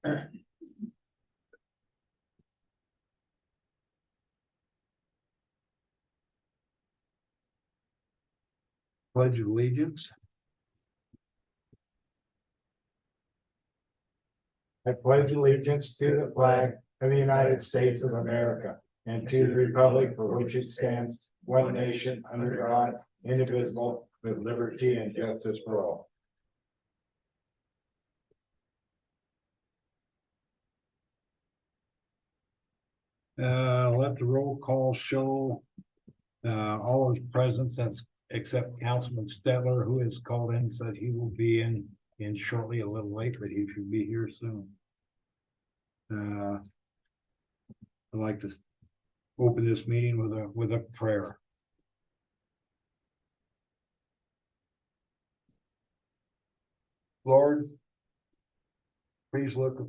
Pledge of allegiance. I pledge allegiance to the flag of the United States of America and to the republic for which it stands, one nation, under God, indivisible, with liberty and justice for all. Let the roll call show all his presence, except Councilman Stetler, who has called in, said he will be in shortly, a little late, but he should be here soon. I'd like to open this meeting with a prayer. Lord, please look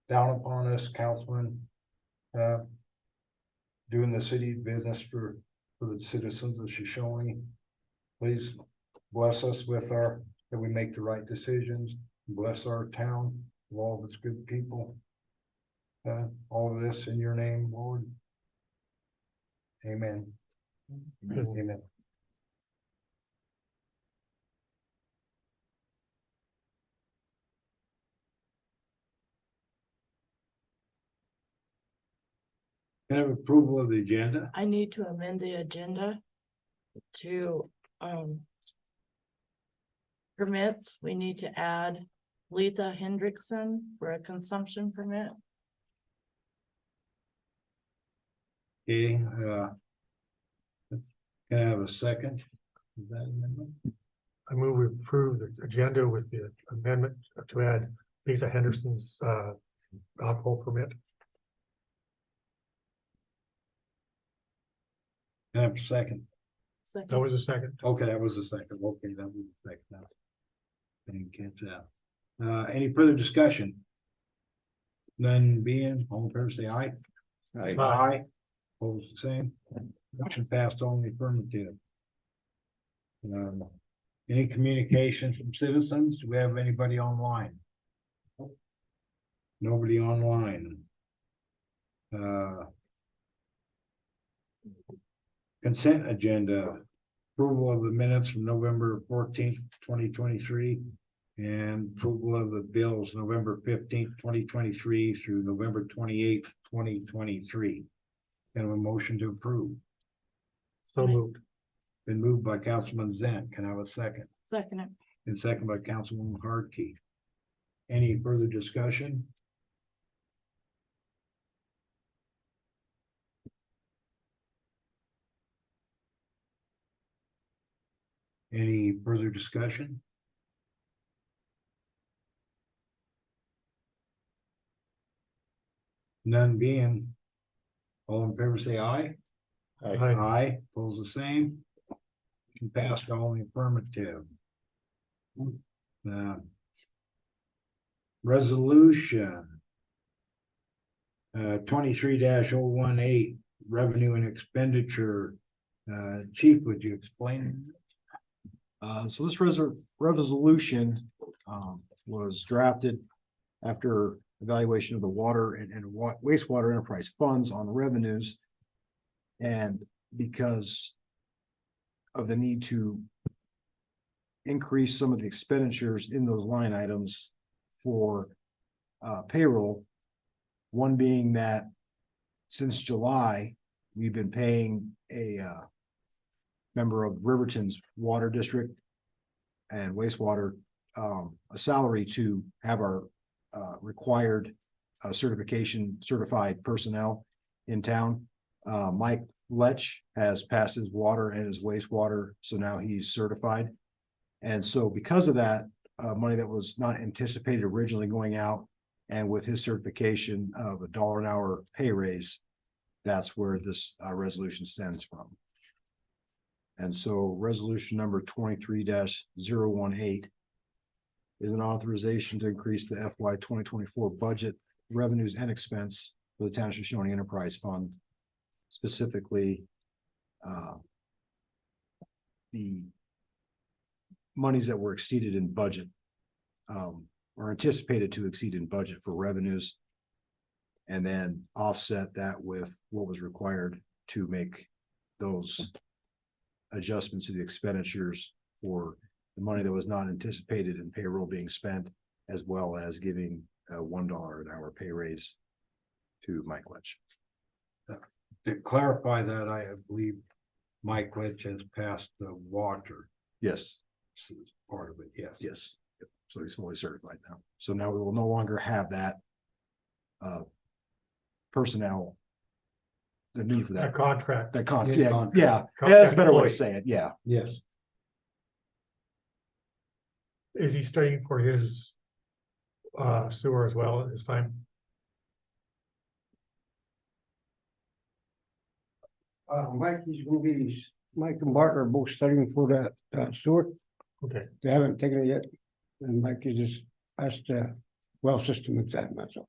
down upon us, councilmen, doing the city business for the citizens of Shoshoni. Please bless us with that we make the right decisions. Bless our town, all of its good people. All of this in your name, Lord. Amen. Amen. Can I have approval of the agenda? I need to amend the agenda to permits. We need to add Letha Hendrickson for a consumption permit. Okay, can I have a second? Is that amendment? I move we approve the agenda with the amendment to add Lisa Henderson's alcohol permit. Can I have a second? Second. That was a second. Okay, that was a second. Okay, that was a second now. I didn't catch that. Any further discussion? None being, all in favor, say aye. Aye. Aye. Opposed, the same. Motion passed, only affirmative. Any communication from citizens? Do we have anybody online? Nobody online. Consent agenda. Approval of the minutes from November 14th, 2023. And approval of the bills November 15th, 2023 through November 28th, 2023. Kind of a motion to approve. So moved. Been moved by Councilman Zent. Can I have a second? Second it. And second by Councilwoman Hardkey. Any further discussion? Any further discussion? None being, all in favor say aye. Aye, pose the same. Motion passed, only affirmative. Resolution 23-018, revenue and expenditure. Chief, would you explain? So this resolution was drafted after evaluation of the water and wastewater enterprise funds on revenues. And because of the need to increase some of the expenditures in those line items for payroll, one being that since July, we've been paying a member of Riverton's water district and wastewater a salary to have our required certified personnel in town. Mike Lech has passed his water and his wastewater, so now he's certified. And so because of that, money that was not anticipated originally going out, and with his certification of $1 an hour pay raise, that's where this resolution stems from. And so resolution number 23-018 is an authorization to increase the FY 2024 budget revenues and expense for the Town of Shoshoni Enterprise Fund, specifically the monies that were exceeded in budget. are anticipated to exceed in budget for revenues. And then offset that with what was required to make those adjustments to the expenditures for the money that was not anticipated in payroll being spent, as well as giving a $1 an hour pay raise to Mike Letch. To clarify that, I believe Mike Litch has passed the water Yes, part of it, yes. yes. Yep. So he's fully certified now. So now we will no longer have that personnel, the need for A that, contract. yeah, contract. yeah, Contract that's a better way to employee. say it, yeah. Yes. Is he staying for his sewer as well at this time? Mike and Bart are both studying for that sewer. Okay, They haven't taken it yet. And Mike is just asked the well system exam, that's all.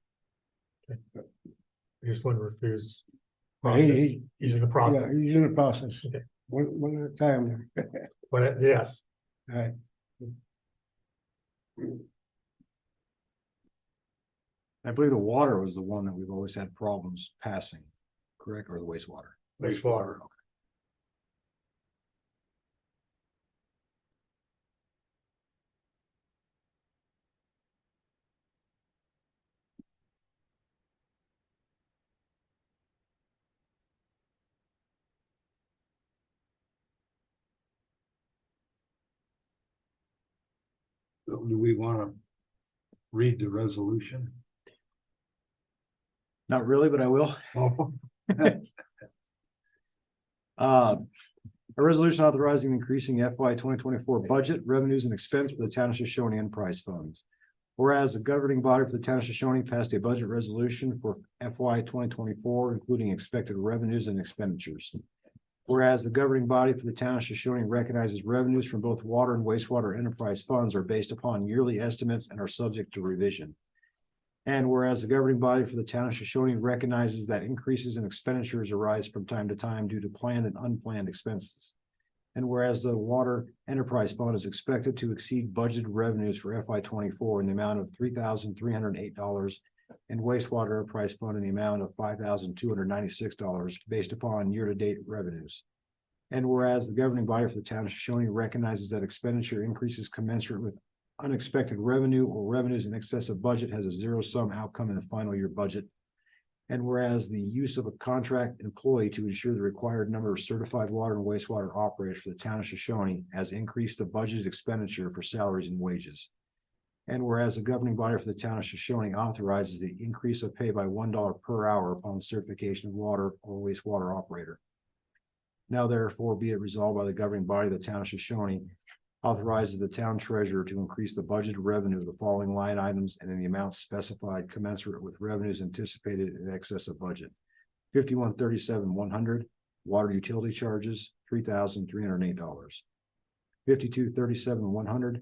I just wonder if there's. But he- He's in the Yeah, process, he's in the process. Okay. One at a time. but yes, All right. I believe the water was the one that we've always had problems passing, correct, or the wastewater? wastewater. Do we want to read the resolution? Not really, but I will. A resolution authorizing increasing FY 2024 budget revenues and expense for the town of Shoshoni enterprise funds. Whereas the governing body for the town of Shoshoni passed a budget resolution for FY 2024, including expected revenues and expenditures. Whereas the governing body for the town of Shoshoni recognizes revenues from both water and wastewater enterprise funds are based upon yearly estimates and are subject to revision. And whereas the governing body for the town of Shoshoni recognizes that increases in expenditures arise from time to time due to planned and unplanned expenses. And whereas the water enterprise fund is expected to exceed budgeted revenues for FY 24 in the amount of $3,308 and wastewater enterprise fund in the amount of $5,296 based upon year-to-date revenues. And whereas the governing body for the town of Shoshoni recognizes that expenditure increases commensurate with unexpected revenue or revenues in excess of budget has a zero-sum outcome in the final year budget. And whereas the use of a contract employee to ensure the required number of certified water and wastewater operators for the town of Shoshoni has increased the budgeted expenditure for salaries and wages. And whereas the governing body for the town of Shoshoni authorizes the increase of pay by $1 per hour upon certification of water or wastewater operator. Now therefore be it resolved by the governing body of the town of Shoshoni authorizes the town treasurer to increase the budgeted revenue of the following line items and in the amounts specified commensurate with revenues anticipated in excess of budget. 5137-100 water utility charges, $3,308. 5237-100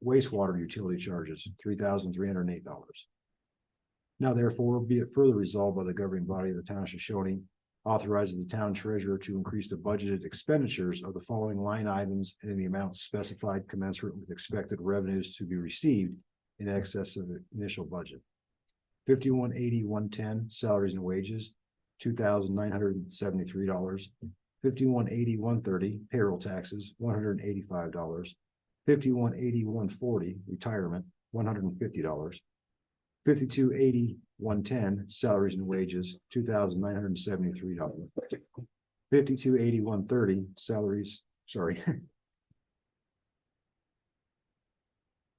wastewater utility charges, $3,308. Now therefore be it further resolved by the governing body of the town of Shoshoni authorizes the town treasurer to increase the budgeted expenditures of the following line items and in the amounts specified commensurate with expected revenues to be received in excess of the initial budget. 5180-110 salaries and wages, $2,973. 5180-130 payroll taxes, $185. 5180-140 retirement, $150. 5280-110 salaries and wages, $2,973. 5280-130 salaries, sorry.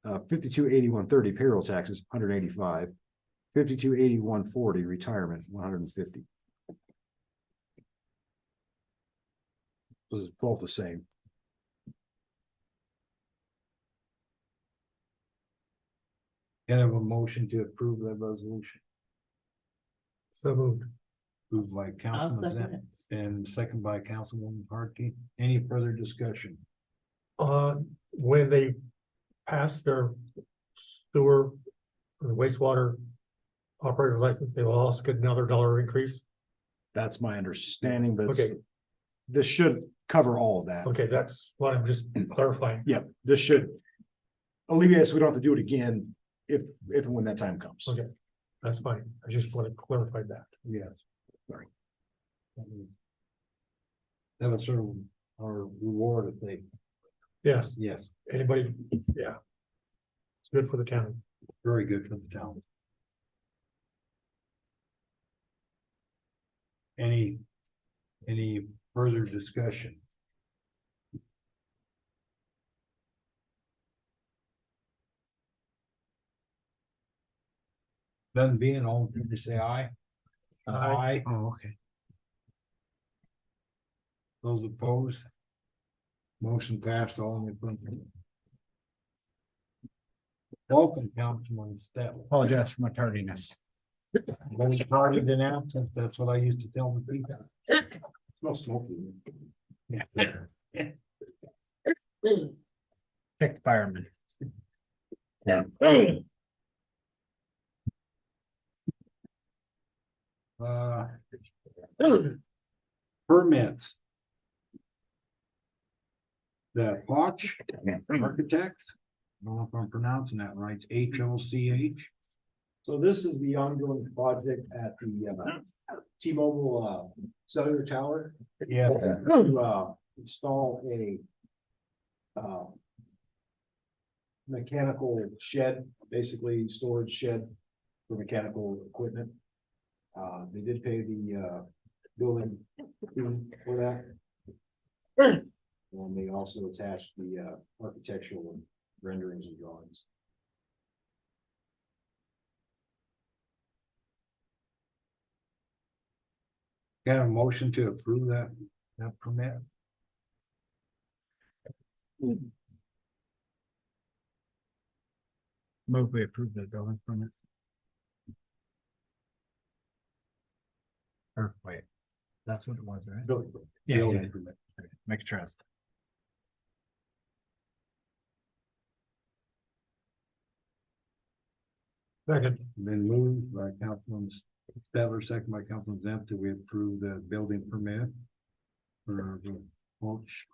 5280-130 payroll taxes, $185. 5280-140 retirement, $150. Those are both the same. Can I have a motion to approve that resolution? So moved. Moved by I'll Councilman second Zent it. and second by Councilwoman Hartke. Any further discussion? When they pass their sewer or wastewater operator license, they will also get another $1 increase. That's my understanding, but Okay. this should cover all of that. Okay, that's what I'm just clarifying. Yep, this should alleviate us. We don't have to do it again if and when that time comes. Okay, that's fine. I just want to clarify that. Yes. Sorry. That was sort of our reward if they, Yes, yes, anybody, yeah. It's good for the town. very good for the town. Any further discussion? None being, all in favor, say aye. Aye. Oh, okay. Those opposed? Motion passed, all in the affirmative. Welcome, Councilman Stetler. Apologize for my tardiness. When you started in absence, that's what I used to tell the people. No smoking. Pick fireman. Uh. Permits. The Hodge Architects, I don't know if I'm pronouncing that right, HOCH. So this is the ongoing project at the T-Mobile cellular tower. Yeah. To install a mechanical shed, basically storage shed for mechanical equipment. They did pay the building fee for that. And they also attached the architectural renderings and drawings. Got a motion to approve that permit? Move we approve the building permit. Or wait, that's what it was, right? Yeah, Building yeah, permit. make a trust. Second, Been moved by Councilman Stetler, second by Councilman Zent, that we approve the building permit. For the Hodge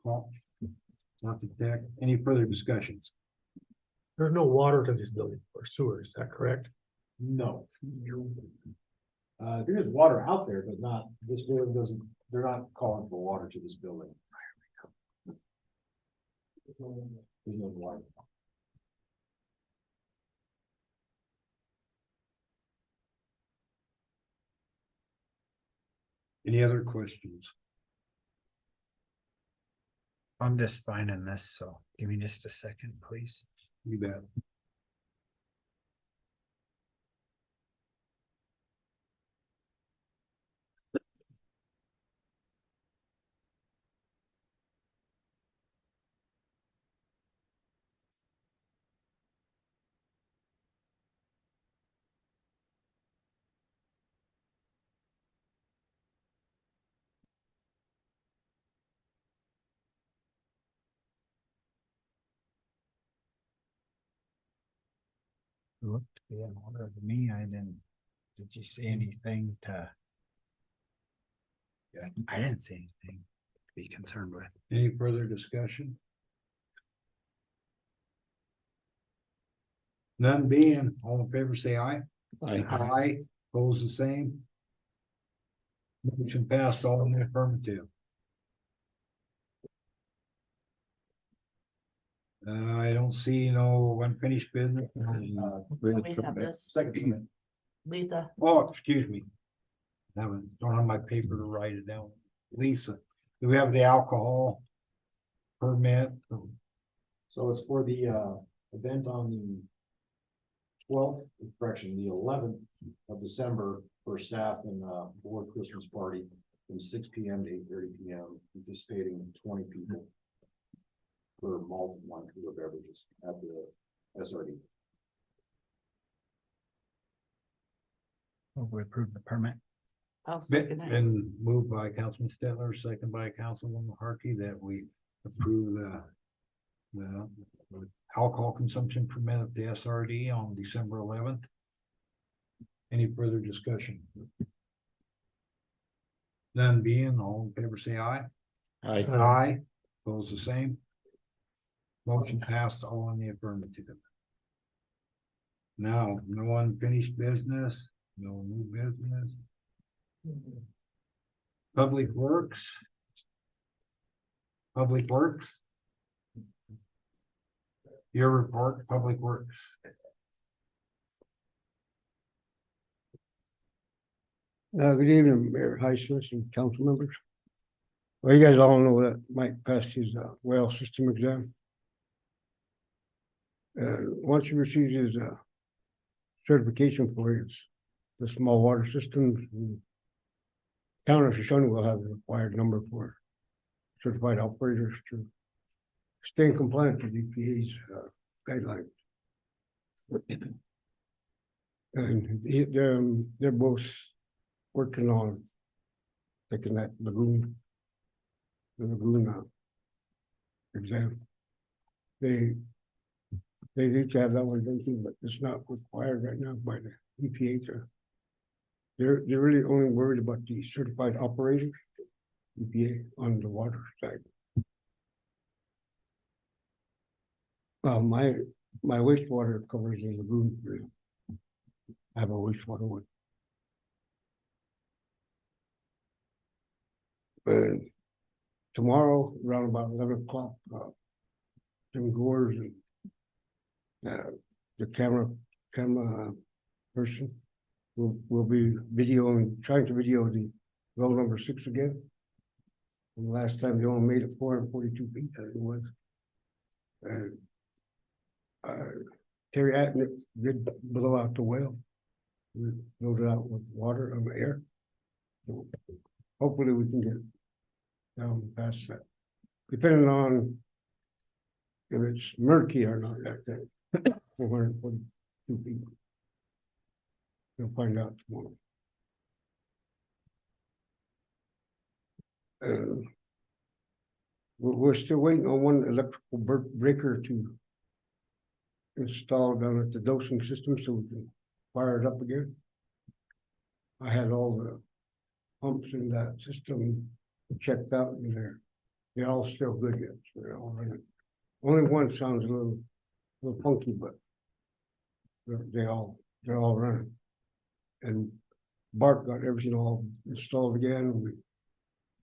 Architect, any further discussions? there's no water to this building or sewer, is that correct? No. There is water out there, but not, this building doesn't, they're not calling for water to this building. There's no water. Any other questions? I'm just finding this, so give me just a second, please. You bet. It looked to be in order to me. I didn't. Did you see anything to? Yeah, I didn't see anything to be concerned with. Any further discussion? None being, all in favor, say aye. Aye, opposed the same. Motion passed, all in the affirmative. I don't see no unfinished business. We have this, Second. Letha, Oh, excuse me. Don't have my paper to write it down. Lisa, do we have the alcohol permit? So it's for the event on the 12th, correction, the 11th of December for staff and board Christmas party from 6 p.m. to 8:30 p.m. anticipating 20 people for malt and wine cooler beverages at the SRD. Will we approve the permit? I'll second it. Been moved by Councilman Stetler, second by Councilwoman Harkey, that we approve the alcohol consumption permit at the SRD on December 11th. Any further discussion? None being, all in favor, say aye. Aye, opposed the same. Motion passed, all in the affirmative. Now, no unfinished business, no new business. Public Works. Public Works. Your report, Public Works. Good evening, Mayor Highsmith and council members. Well, you guys all know that Mike passed his well system exam. Once he receives his certification for the small water systems, the town of Shoshoni will have the required number for certified operators to stay in compliance with EPA's guidelines. And they're both working on taking that the lagoon exam. They need to have that one done too, but it's not required right now by the EPA. They're really only worried about the certified operators, EPA, on the water side. My wastewater covers the lagoon. I have a wastewater one. Tomorrow, around about 11 o'clock, Jim Gores and the camera person will be trying to video the well number 6 again. And the last time they only made it 442 feet, as it was. And Terry Atnick did blow out the well. We loaded out with water and air. So hopefully we can get down past that. Depending on if it's murky or not, that 442 feet. We'll find out tomorrow. We're still waiting on one electrical breaker to install down at the dosing system so we can fire it up again. I had all the pumps in that system checked out and they're all still good yet. So they're all running. Only one sounds a little funky, but they're all running. And Bart got everything all installed again. We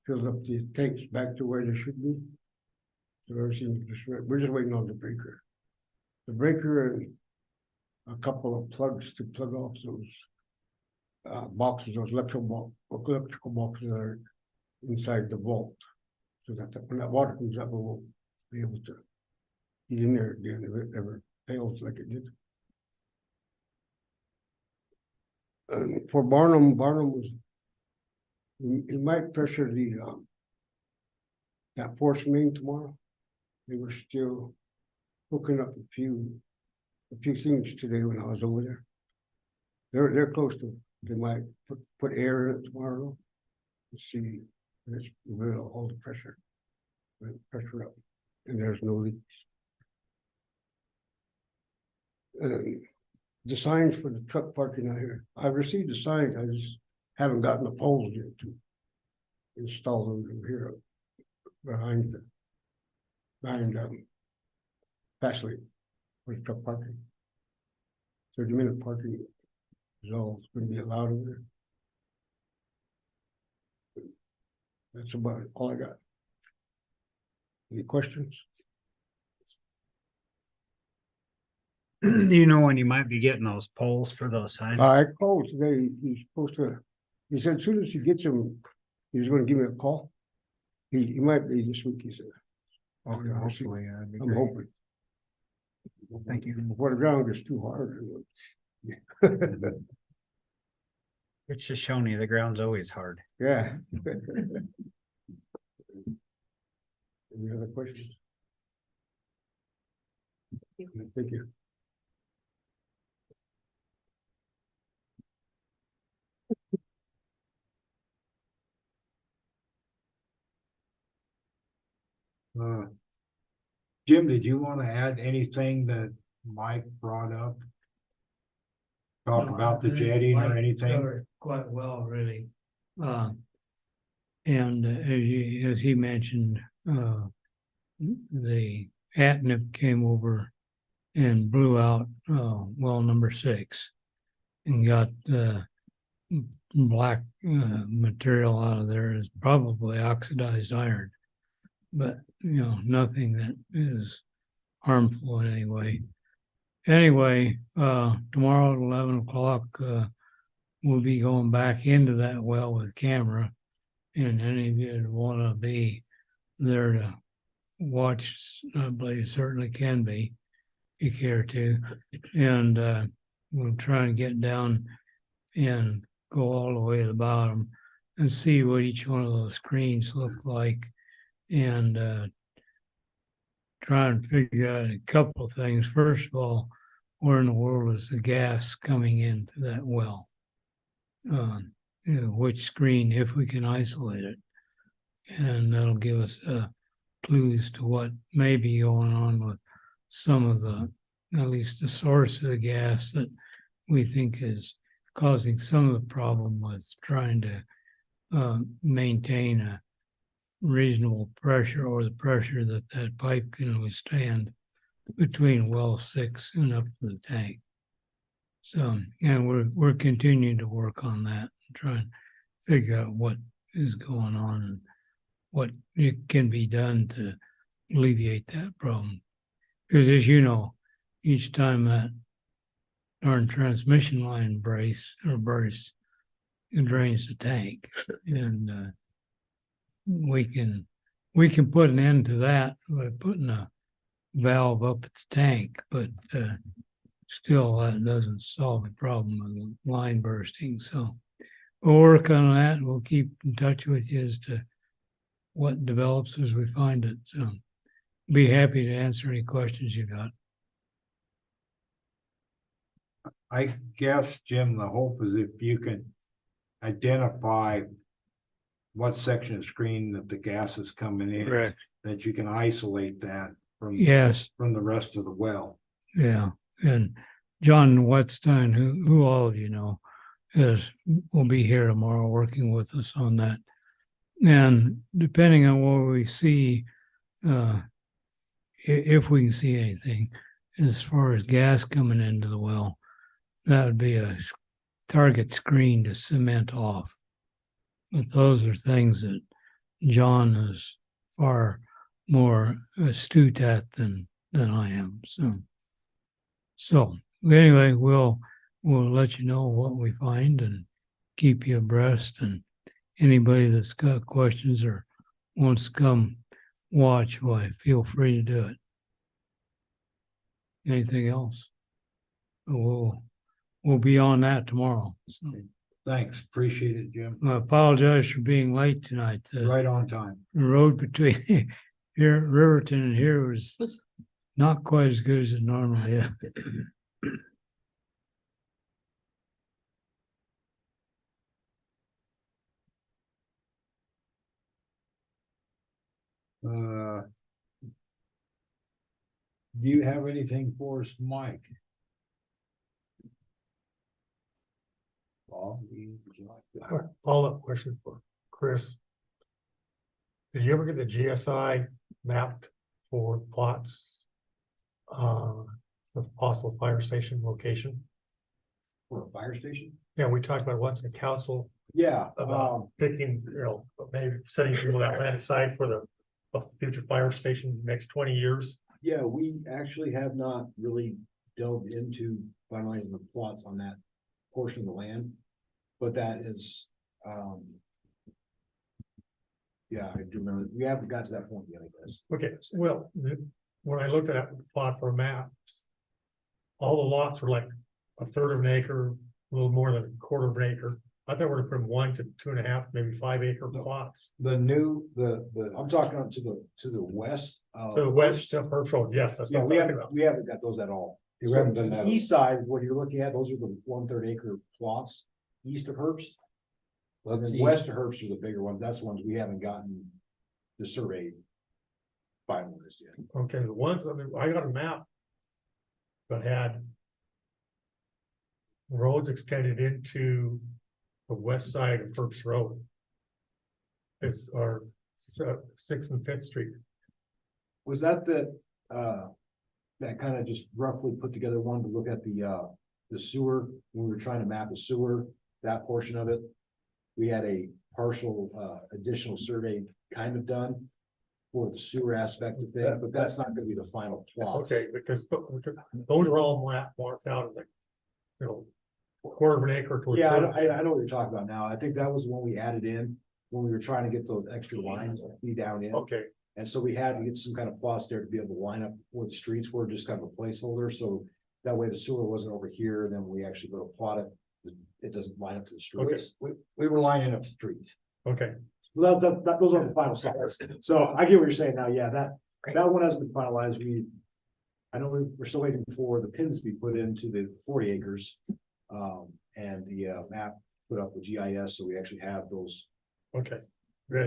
filled up the tanks back to where they should be. So everything's we're just waiting on the breaker. The breaker and a couple of plugs to plug off those boxes, those electrical boxes that are inside the vault. So that when that water comes up, we won't be able to get in there again if it ever fails like it did. For Barnum was, he might pressure the that force main tomorrow. They were still hooking up a few things today when I was over there. They're close to. They might put air in it tomorrow to see if it's will hold the pressure up, and there's no leaks. The signs for the truck parking out here. I received the signs. I just haven't gotten the poles yet to install them here behind fast lane for the truck parking. 30-minute parking is all going to be allowed over there. That's about all I got. Any questions? Do you know when you might be getting those poles for those signs? I called today. He's supposed to. He said as soon as he gets them, he's going to give me a call. He might be this week. He said. Okay, hopefully, that'd be I'm great. hoping. Thank you. Before the ground gets too hard. It's Shoshoni, the ground's always hard. Yeah. Any other questions? Thank you. Jim, did you want to add anything that Mike brought up? Talk about the jetting or anything? Covered quite well, really. And as he mentioned, the Atnip came over and blew out, well number 6. And got, black, material out of there is probably oxidized iron. But, nothing that is harmful in any way. Anyway, tomorrow at 11 o'clock, we'll be going back into that well with camera. And any of you that want to be there to watch, I believe certainly can be, if you care to. And we'll try and get down and go all the way to the bottom and see what each one of those screens look like. And try and figure out a couple of things. First of all, where in the world is the gas coming into that well? Which screen, if we can isolate it. And that'll give us clues to what may be going on with some of the, at least the source of the gas that we think is causing some of the problem with trying to maintain a reasonable pressure, or the pressure that that pipe can withstand between well 6 and up to the tank. So, and we're continuing to work on that and try and figure out what is going on and what it can be done to alleviate that problem. Because as you know, each time that darn transmission line bursts, it drains the tank. And we can put an end to that by putting a valve up at the tank, but still that doesn't solve the problem of the line bursting. So we'll work on that. We'll keep in touch with you as to what develops as we find it. So be happy to answer any questions you got. I guess, Jim, the hope is if you can identify what section of screen that the gas is coming in, Correct. that you can isolate that from Yes. from the rest of the well. Yeah. And John Wetstein, who all of you know, will be here tomorrow working with us on that. And depending on what we see, if we can see anything, as far as gas coming into the well, that would be a target screen to cement off. But those are things that John is far more astute at than I am. So anyway, we'll let you know what we find and keep you abreast. And anybody that's got questions or wants to come watch, why, feel free to do it. Anything else? We'll be on that tomorrow. So Thanks, appreciate it, Jim. I apologize for being late tonight. Right on time. The road between here, Riverton and here was not quite as good as it normally is. Do you have anything for us, Mike? Bob, would you like I to- have a follow-up question for Chris. Did you ever get the GSI mapped for plots? With possible fire station location? For a fire station? Yeah, we talked about once in council Yeah, about picking, maybe setting people that land aside for a future fire station next 20 years. yeah, we actually have not really delved into finalizing the plots on that portion of the land. But that is, yeah, I do remember, we haven't got to that point yet, I guess. Okay, well, when I looked at the plot for maps, all the lots were like a third of an acre, a little more than a quarter of an acre. I thought we were from 1 to 2.5, maybe 5 acre plots. The new, the, I'm talking up to the west. To the west of Herb Road, yes, that's Yeah, what I'm talking about. we haven't got those at all. We haven't done The that. east side, what you're looking at, those are the 1/3 acre plots east of Herbst. And let's then see, west of Herbst are the bigger ones. That's the ones we haven't gotten the survey finalized yet. Okay, the ones, I got a map that had roads extended into the west side of Herbst Road. It's our 6th and 5th Street. Was that the, that kind of just roughly put together one to look at the sewer, when we were trying to map the sewer, that portion of it. We had a partial, additional survey kind of done for the sewer aspect of things, but that's not gonna be the final plot. Okay, because those are all marked out as like, you know, quarter of an acre to a Yeah, third. I know what you're talking about now. I think that was the one we added in when we were trying to get those extra lines to be down in. Okay, And so we had to get some kind of plots there to be able to line up where the streets were, just kind of a placeholder, so that way the sewer wasn't over here, then we actually go to plot it. It doesn't line up to the streets. We were lining up streets. okay, Well, those are the final size. So I get what you're saying now. Yeah, that one hasn't been finalized. I know we're still waiting for the pins to be put into the 40 acres. And the map put up with GIS, so we actually have those. okay.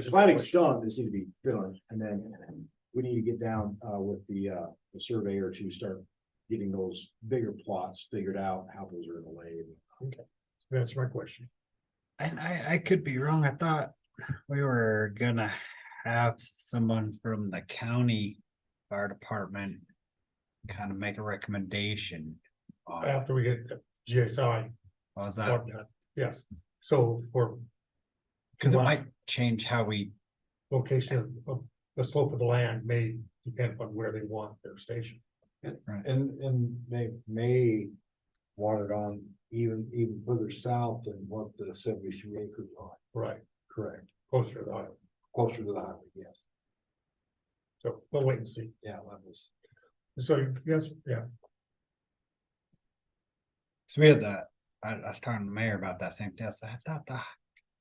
Planning's done, this need to be done, and then we need to get down with the surveyor to start getting those bigger plots figured out, how those are gonna lay. That's my question. And I could be wrong. I thought we were gonna have someone from the county fire department kind of make a recommendation on, After we get the GSI, was that, yes, so for because it might change how we, location of the slope of the land may depend on where they want their station. And they may want it on even further south than what the 73 acres are. Right, Correct. closer to the highway. Closer to the highway, yes. So we'll wait and see. Yeah, that was. So, yes, yeah, so we had that, I was talking to the mayor about that same test. I thought the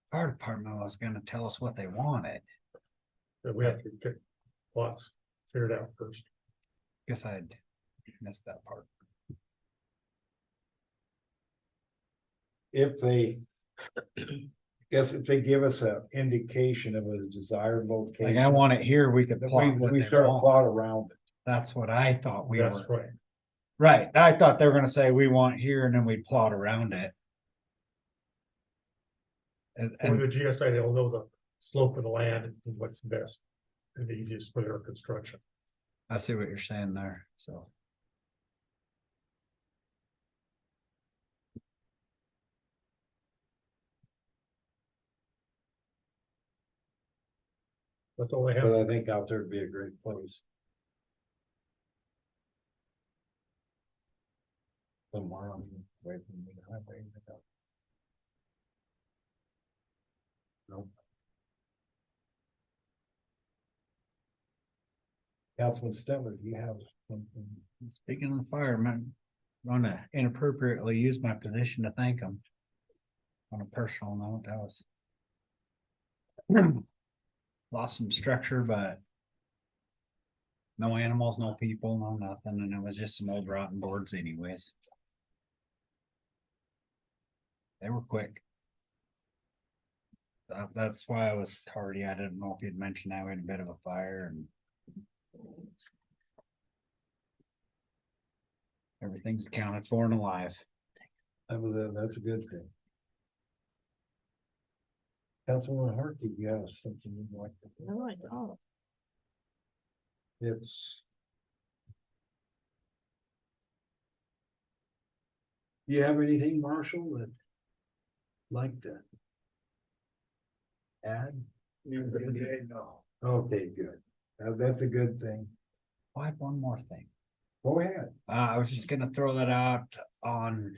fire department was gonna tell us what they wanted. but we have to get plots figured out first. Guess I'd missed that part. If they. Guess if they give us an indication of a desired location. Like, I want it here, we could then plot what we they start a want. plot around it. That's what I thought we That's were, right. right, I thought they were gonna say, we want here, and then we'd plot around it. With And the GSI, they'll know the slope of the land and what's best and the easiest for their construction. I see what you're saying there, so. That's all they have. But I think out there would be a great place. Somewhere on away from the highway. No. Councilman Stetler, do you have something? Speaking of the firemen, I wanna inappropriately use my position to thank them. On a personal note, that was. Lost some structure, but. No animals, no people, no nothing, and it was just some old rotten boards anyways. They were quick. That's why I was tardy. I didn't know if you'd mentioned that we had a bit of a fire and. Everything's accounted for and alive. That's a good thing. Councilman Hart, do you have something you'd like to? No, I don't. It's. Do you have anything, Marshall, that like to add? No. Okay, good. That's a good thing. I have one more thing. Go ahead. I was just gonna throw that out on.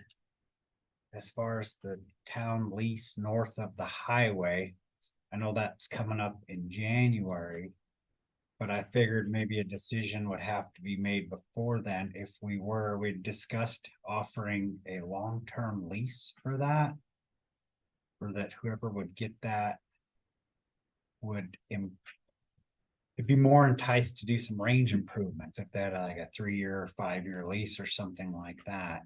As far as the town lease north of the highway. I know that's coming up in January. But I figured maybe a decision would have to be made before then if we discussed offering a long-term lease for that. Or that whoever would get that. Would it'd be more enticed to do some range improvements if they had like a 3-year or 5-year lease or something like that.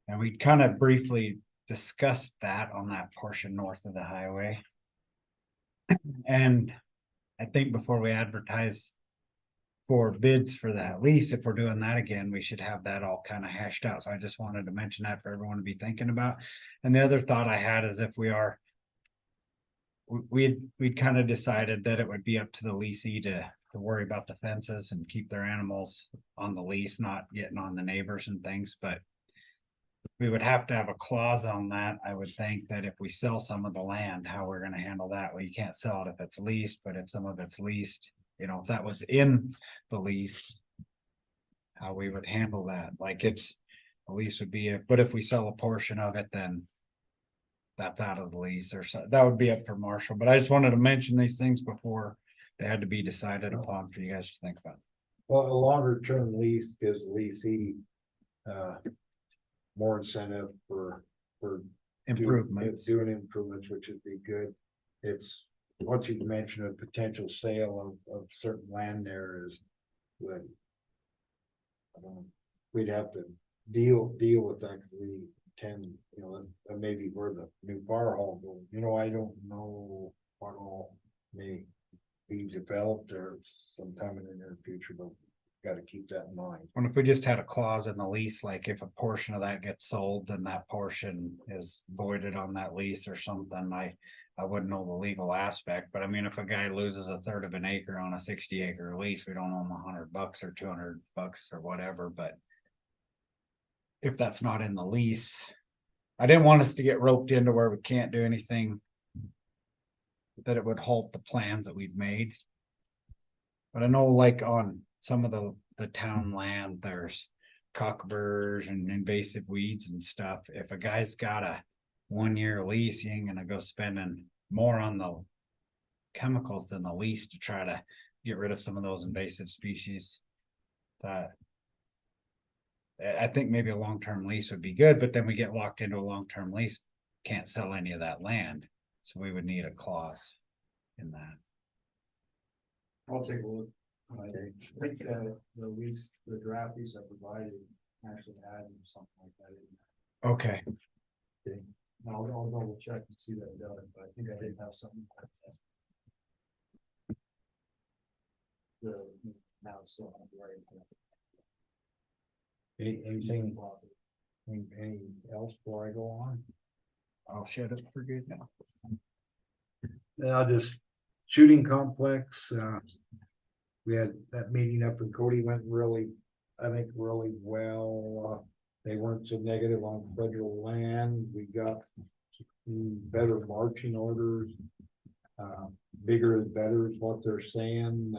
And we kind of briefly discussed that on that portion north of the highway. And I think before we advertise for bids for that lease, if we're doing that again, we should have that all kind of hashed out. So I just wanted to mention that for everyone to be thinking about. And the other thought I had is if we are we'd kind of decided that it would be up to the leasee to worry about the fences and keep their animals on the lease, not getting on the neighbors and things, but we would have to have a clause on that. I would think that if we sell some of the land, how we're gonna handle that. Well, you can't sell it if it's leased, but if some of it's leased, you know, if that was in the lease, how we would handle that, like it's, the lease would be, but if we sell a portion of it, then that's out of the lease or so, that would be up for Marshall, but I just wanted to mention these things before they had to be decided upon for you guys to think about. Well, a longer term lease gives the leasee more incentive for Improvements. doing improvements, which would be good. It's, once you mention a potential sale of certain land there is good. We'd have to deal with that, 'cause we tend, you know, that may be where the new fire hall goes, you know, I don't know what all may be developed there sometime in the near future, but gotta keep that in mind. And if we just had a clause in the lease, like if a portion of that gets sold, then that portion is voided on that lease or something, I wouldn't know the legal aspect, but I mean, if a guy loses a third of an acre on a 60-acre lease, we don't owe him $100 or $200 or whatever, but if that's not in the lease, I didn't want us to get roped into where we can't do anything that it would halt the plans that we've made. But I know like on some of the town land, there's cockburrs and invasive weeds and stuff. If a guy's got a 1-year lease, he ain't gonna go spending more on the chemicals than the lease to try to get rid of some of those invasive species. That I think maybe a long-term lease would be good, but then we get locked into a long-term lease, can't sell any of that land. So we would need a clause in that. I'll take a look. I think the lease, the draft lease I provided actually added something like that in Okay. there. I'll double check and see that it does, but I think I did have something like that. Now it's still on the right. Anything else before I go on? I'll shut up for good now. Just shooting complex, we had that meeting up in Cody, went really, I think really well. They weren't so negative on federal land. We got better marching orders. Bigger is better is what they're saying.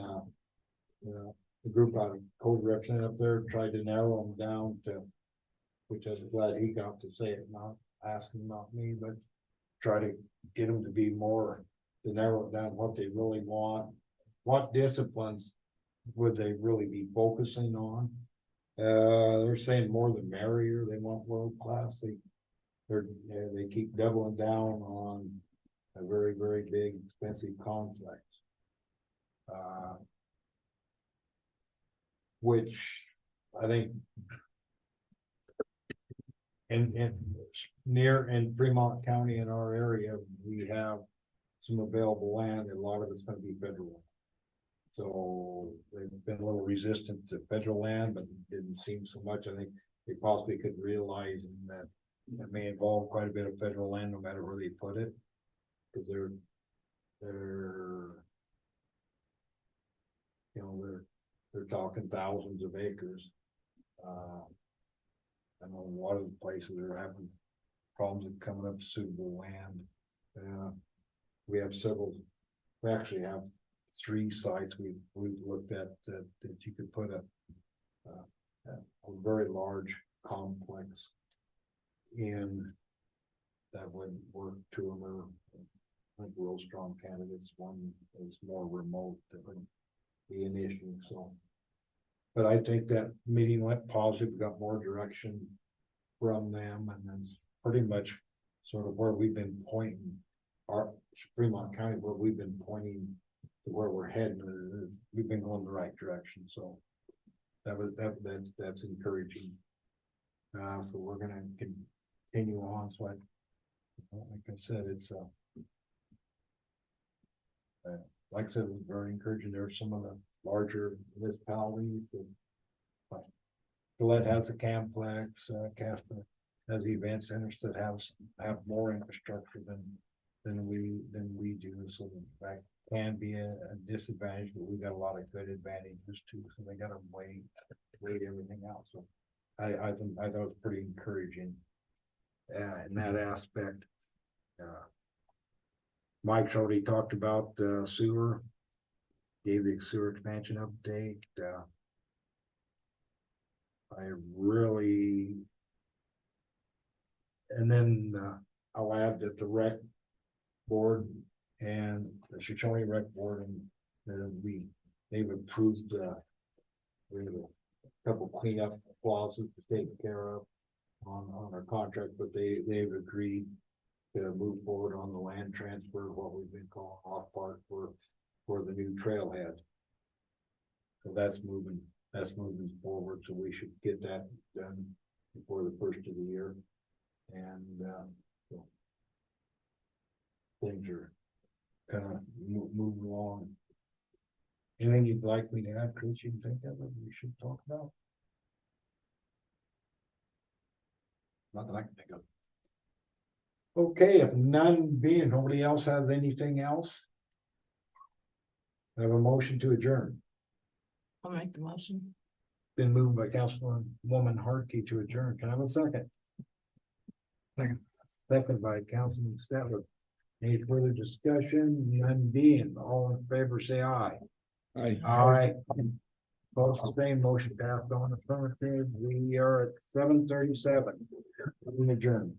You know, the group out of code representative up there tried to narrow them down to, which I was glad he got to say it, not asking not me, but try to get them to be more, to narrow it down what they really want. What disciplines would they really be focusing on? They're saying more the merrier. They want world class. They keep doubling down on a very, very big expensive complex. Which I think in near in Fremont County in our area, we have some available land, and a lot of it's gonna be federal. So they've been a little resistant to federal land, but didn't seem so much. I think they possibly could realize that it may involve quite a bit of federal land, no matter where they put it. Cause they're, you know, they're talking thousands of acres. I know a lot of the places are having problems with coming up with suitable land. We actually have 3 sites we've looked at that you could put a very large complex in that would work. 2 of them are, I think, real strong candidates. One is more remote, that would be an issue, so. But I think that meeting went positive, got more direction from them, and then pretty much sort of where we've been pointing, our Fremont County, where we've been pointing to where we're heading, we've been going the right direction, so that's encouraging. So we're gonna continue on, so like I said, it's like I said, it was very encouraging. There are some of the larger municipalities that Gillette has a complex, Casper has event centers that have more infrastructure than than we do, so that can be a disadvantage, but we got a lot of good advantages too, so they gotta weigh everything out, so. I thought it was pretty encouraging. In that aspect. Mike's already talked about the sewer. Gave the sewer expansion update, I really. And then, I'll add that the rec board and the Shoshoni rec board and they've approved, we have a couple cleanup clauses to take care of on our contract, but they've agreed to move forward on the land transfer, what we've been calling off part for the new trailhead. So that's moving forward, so we should get that done before the first of the year. And, so things are kind of moving along. Anything you'd like me to add, Chris, you can think of it, we should talk about? Not that I can think of. Okay, if none being, nobody else has anything else? I have a motion to adjourn. I'll make the motion. Been moved by Councilwoman Harkey to adjourn. Can I have a second? Second. Second by Councilman Stetler. Any further discussion? None being, all in favor, say aye. Aye. Both the same, motion passed on affirmative. We are at 7:37. Adjourned.